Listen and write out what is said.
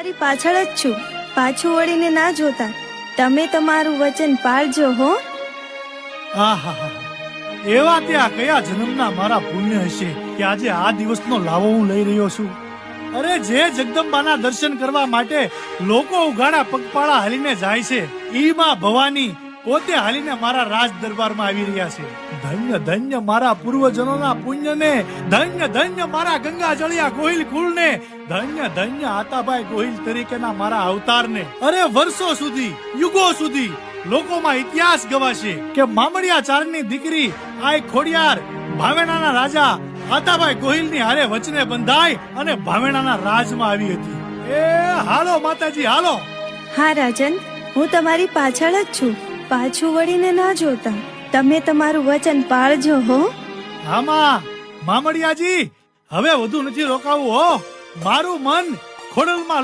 મારી પાછળ જ છું, પાછું વળીને ના જોતા. તમે તમારું વચન પાળજો હો. આહા, એવા ત્યાં કયા જન્મના મારા પુણ્ય હશે કે આજે આ દિવસનો લાવો હું લઈ રહ્યો છું. અરે જે જગદંબાના દર્શન કરવા માટે લોકો ઉઘાડા પગપાળા હાલીને જાય છે, ઈ માં ભવાની પોતે હાલીને મારા રાજ દરબારમાં આવી રહ્યા છે. ધન્ય ધન્ય મારા પૂર્વજનોના પુણ્યને, ધન્ય ધન્ય મારા ગંગા જળિયા ગોહિલ કુળને, ધન્ય ધન્ય આતાભાઈ ગોહિલ તરીકેના મારા અવતારને. અરે વર્ષો સુધી, યુગો સુધી લોકોમાં ઇતિહાસ ગવાશે કે મામડિયા ચારણની દીકરી આય ખોડિયાર ભાવેણાના રાજા આતાભાઈ ગોહિલની હારે વચને બંધાઈ અને ભાવેણાના રાજમાં આવી હતી. એ હાલો માતાજી હાલો. હા રાજન, હું તમારી પાછળ જ છું, પાછું વળીને ના જોતા. તમે તમારું વચન પાળજો હો. આમાં મામડિયાજી હવે વધુ નથી રોકાવું હો. મારું મન ખોડલમાં